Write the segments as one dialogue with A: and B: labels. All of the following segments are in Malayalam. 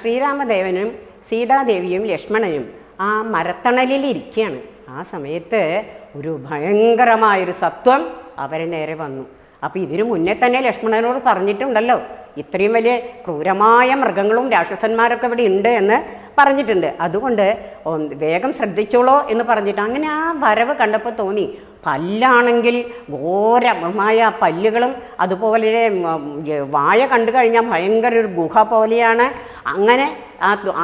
A: ശ്രീരാമദേവനും സീതാദേവിയും ലക്ഷ്മണനും ആ മരത്തണലിലിരിക്കുകയാണ്. ആ സമയത്ത് ഒരു ഭയങ്കരമായൊരു സത്വം അവരെ നേരെ വന്നു. അപ്പോൾ ഇതിനു മുന്നേ തന്നെ ലക്ഷ്മണനോട് പറഞ്ഞിട്ടുണ്ടല്ലോ, ഇത്രയും വലിയ ക്രൂരമായ മൃഗങ്ങളും രാക്ഷസന്മാരൊക്കെ ഇവിടെ ഉണ്ട് എന്ന് പറഞ്ഞിട്ടുണ്ട്. അതുകൊണ്ട് വേഗം ശ്രദ്ധിച്ചോളോ എന്ന് പറഞ്ഞിട്ട് അങ്ങനെ ആ വരവ് കണ്ടപ്പോൾ തോന്നി, പല്ലാണെങ്കിൽ ഘോരമായ പല്ലുകളും അതുപോലെ വായ കണ്ടു കഴിഞ്ഞാൽ ഭയങ്കര ഒരു ഗുഹ പോലെയാണ്. അങ്ങനെ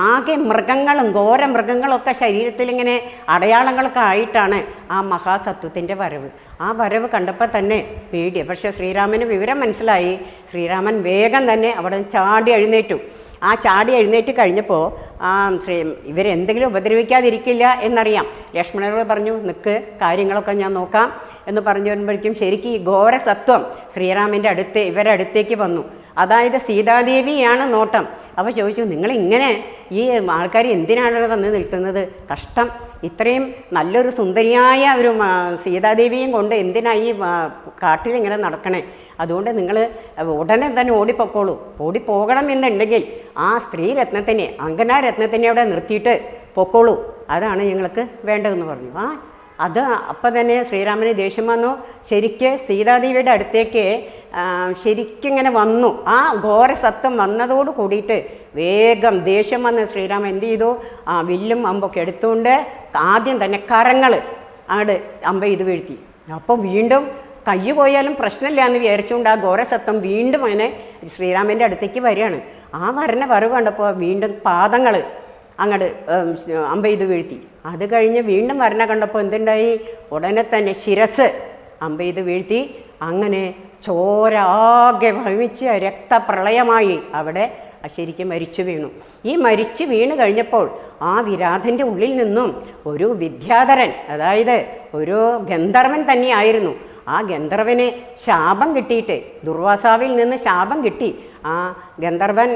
A: ആകെ മൃഗങ്ങളും ഘോര മൃഗങ്ങളൊക്കെ ശരീരത്തിലിങ്ങനെ അടയാളങ്ങളൊക്കെ ആയിട്ടാണ് ആ മഹാസത്വത്തിൻ്റെ വരവ്. ആ വരവ് കണ്ടപ്പോൾ തന്നെ പേടി. പക്ഷേ ശ്രീരാമന് വിവരം മനസ്സിലായി. ശ്രീരാമൻ വേഗം തന്നെ അവിടെ ചാടി എഴുന്നേറ്റു. ആ ചാടി എഴുന്നേറ്റ് കഴിഞ്ഞപ്പോൾ ഇവരെന്തെങ്കിലും ഉപദ്രവിക്കാതിരിക്കില്ല എന്നറിയാം. ലക്ഷ്മണനോട് പറഞ്ഞു, നിൽക്ക്, കാര്യങ്ങളൊക്കെ ഞാൻ നോക്കാം എന്ന് പറഞ്ഞു വരുമ്പോഴേക്കും ശരിക്കും ഈ ഘോരസത്വം ശ്രീരാമൻ്റെ ഇവരുടെ അടുത്തേക്ക് വന്നു. അതായത് സീതാദേവിയാണ് നോട്ടം. അപ്പോൾ ചോദിച്ചു, നിങ്ങളിങ്ങനെ ഈ ആൾക്കാർ എന്തിനാണ് വന്ന് നിൽക്കുന്നത്? കഷ്ടം, ഇത്രയും നല്ലൊരു സുന്ദരിയായ ഒരു സീതാദേവിയും കൊണ്ട് എന്തിനാ ഈ കാട്ടിലിങ്ങനെ നടക്കണേ? അതുകൊണ്ട് നിങ്ങൾ ഉടനെ തന്നെ ഓടിപ്പോക്കോളൂ. ഓടിപ്പോകണം എന്നുണ്ടെങ്കിൽ ആ സ്ത്രീരത്നത്തിനെ, അങ്കനാരത്നത്തിനെ അവിടെ നിർത്തിയിട്ട് പൊക്കോളൂ, അതാണ് ഞങ്ങൾക്ക് വേണ്ടതെന്ന് പറഞ്ഞു. അത് അപ്പം തന്നെ ശ്രീരാമന് ദേഷ്യം വന്നു. ശരിക്ക് സീതാദേവിയുടെ അടുത്തേക്ക് ശരിക്കിങ്ങനെ വന്നു. ആ ഘോരസത്വം വന്നതോട് കൂടിയിട്ട് വേഗം ദേഷ്യം വന്ന് ശ്രീരാമൻ എന്ത് ചെയ്തു, വില്ലും അമ്പൊക്കെ എടുത്തുകൊണ്ട് ആദ്യം തന്നെ കരങ്ങൾ അങ്ങോട്ട് അമ്പ ഇത് വീഴ്ത്തി. അപ്പം വീണ്ടും കൈ പോയാലും പ്രശ്നമില്ല എന്ന് വിചാരിച്ചുകൊണ്ട് ആ ഘോരസത്വം വീണ്ടും അതിനെ ശ്രീരാമൻ്റെ അടുത്തേക്ക് വരികയാണ്. ആ വരണ വരവ് കണ്ടപ്പോൾ വീണ്ടും പാദങ്ങൾ അങ്ങോട്ട് അമ്പ ഇത് വീഴ്ത്തി. അത് കഴിഞ്ഞ് വീണ്ടും വരണ കണ്ടപ്പോൾ എന്തുണ്ടായി, ഉടനെ തന്നെ ശിരസ് അമ്പ ഇത് വീഴ്ത്തി. അങ്ങനെ ചോര ആകെ ഭമിച്ച് രക്തപ്രളയമായി അവിടെ ശരിക്കും മരിച്ചു വീണു. ഈ മരിച്ചു വീണ് കഴിഞ്ഞപ്പോൾ ആ വിരാധൻ്റെ ഉള്ളിൽ നിന്നും ഒരു വിദ്യാധരൻ, അതായത് ഒരു ഗന്ധർവൻ തന്നെയായിരുന്നു. ആ ഗന്ധർവന് ശാപം കിട്ടിയിട്ട്, ദുർവാസാവിൽ നിന്ന് ശാപം കിട്ടി. ആ ഗന്ധർവൻ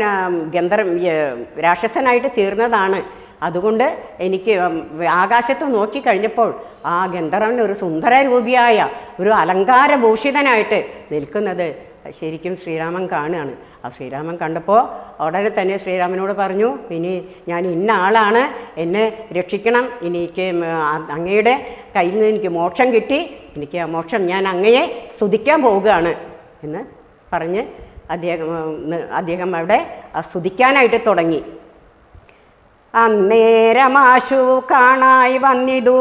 A: രാക്ഷസനായിട്ട് തീർന്നതാണ്. അതുകൊണ്ട് എനിക്ക് ആകാശത്ത് നോക്കിക്കഴിഞ്ഞപ്പോൾ ആ ഗന്ധർവൻ ഒരു സുന്ദരരൂപിയായ ഒരു അലങ്കാരഭൂഷിതനായിട്ട് നിൽക്കുന്നത് ശരിക്കും ശ്രീരാമൻ കാണുകയാണ്. ആ ശ്രീരാമൻ കണ്ടപ്പോൾ ഉടനെ തന്നെ ശ്രീരാമനോട് പറഞ്ഞു, ഇനി ഞാൻ ഇന്ന ആളാണ്, എന്നെ രക്ഷിക്കണം, എനിക്ക് അങ്ങയുടെ കയ്യിൽ നിന്ന് എനിക്ക് മോക്ഷം കിട്ടി, എനിക്ക് ആ മോക്ഷം ഞാൻ അങ്ങയെ സ്തുതിക്കാൻ പോവുകയാണ് എന്ന് പറഞ്ഞ് അദ്ദേഹം അവിടെ സ്തുതിക്കാനായിട്ട് തുടങ്ങി. അന്നേരമാശു കാണായി വന്നിതു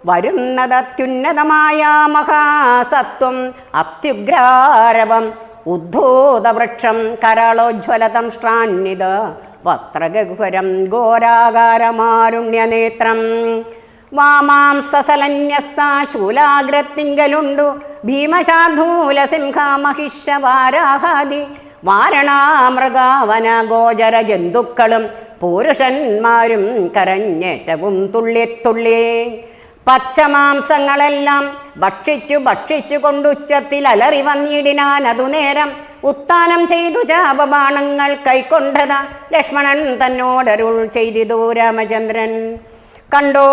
A: വരുന്നത് അത്യുന്നതമായ മഹാസത്വം അത്യുഗ്രാരവം ഉദ്ധൂതവൃക്ഷം കരാളോജ്വലതം ശ്രാന്നിത വക്രഗഹ്വരം ഘോരാകാരമാരുണ്യനേത്രം വാമാംസലന്യസ്താശൂലാഗ്രത്തിങ്കലുണ്ടു ഭീമശാർധൂലസിംഹ മഹിഷവാരാഹാദി വാരണാമൃഗാവന ഗോചര ജന്തുക്കളും പുരുഷന്മാരും കരഞ്ഞേറ്റവും തുള്ളിത്തുള്ളി പച്ചമാംസങ്ങളെല്ലാം ഭക്ഷിച്ചു കൊണ്ടുച്ചത്തിൽ അലറി വന്നിടിനാൻ. അതുനേരം ഉത്താനം ചെയ്തു ചാപബാണങ്ങൾ കൈക്കൊണ്ടത ലക്ഷ്മണൻ തന്നോടരുൾ ചെയ്തിതു രാമചന്ദ്രൻ. കണ്ടോ,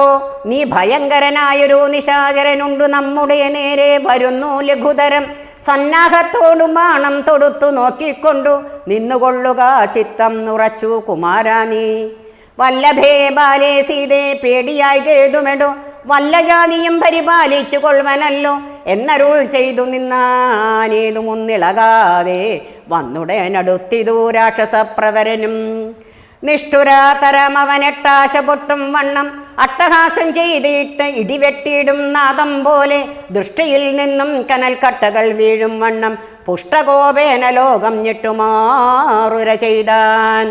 A: നീ ഭയങ്കരനായൊരു നിശാചരനുണ്ടു നമ്മുടെ നേരെ വരുന്നു. ലഘുതരം സന്നാഹത്തോടു ബാണം തൊടുത്തു നോക്കിക്കൊണ്ടു നിന്നുകൊള്ളുക ചിത്തം ഉറച്ചു കുമാരാ നീ. വല്ലഭേ ബാലേ സീതേ പേടിയായി കേതുമെടോ വല്ല ജാതിയും പരിപാലിച്ചു കൊള്ളുവനല്ലോ എന്നരുൾ ചെയ്തു നിന്നാനേതുമൊന്നിളകാതെ വന്നുടനടുത്തിതു രാക്ഷസപ്രവരനും. നിഷ്ഠുരാതരമവനെട്ടാശ പൊട്ടും വണ്ണം അട്ടഹാസം ചെയ്തിട്ട് ഇടിവെട്ടിയിടും നാദം പോലെ ദൃഷ്ടിയിൽ നിന്നും കനൽ കട്ടകൾ വീഴും വണ്ണം പുഷ്ടകോപേന ലോകം ഞെട്ടുമാറുര ചെയ്താൻ.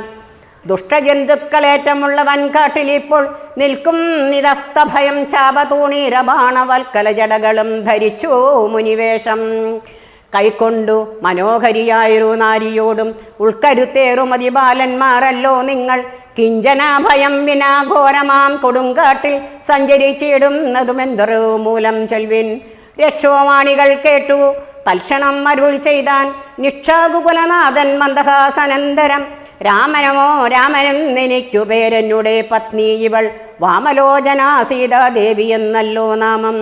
A: ദുഷ്ടജന്തുക്കളേറ്റമുള്ള വൻകാട്ടിലിപ്പോൾ നിൽക്കും നിതസ്തഭയം ചാപതൂണീരബാണവൽക്കല ജടകളും ധരിച്ചു മുനിവേഷം. കൈക്കൊണ്ടു മനോഹരിയായൊരു നാരിയോടും ഉൾക്കരുത്തേറുമതി ബാലന്മാരല്ലോ നിങ്ങൾ. കിഞ്ചനാഭയം വിനാഘോരമാം കൊടുങ്കാട്ടിൽ സഞ്ചരിച്ചിടുന്നതുമെന്തൊരു മൂലം ചൊൽവിൻ. രക്ഷോവാണികൾ കേട്ടു തൽക്ഷണം അരുൾ ചെയ്താൻ നിക്ഷാകുകുലനാഥൻ മന്ദഹാസനന്തരം. രാമനെന്നെനിക്കു പേരെന്നുടെ പത്നി ഇവൾ വാമലോചന സീതാദേവി എന്നല്ലോ നാമം.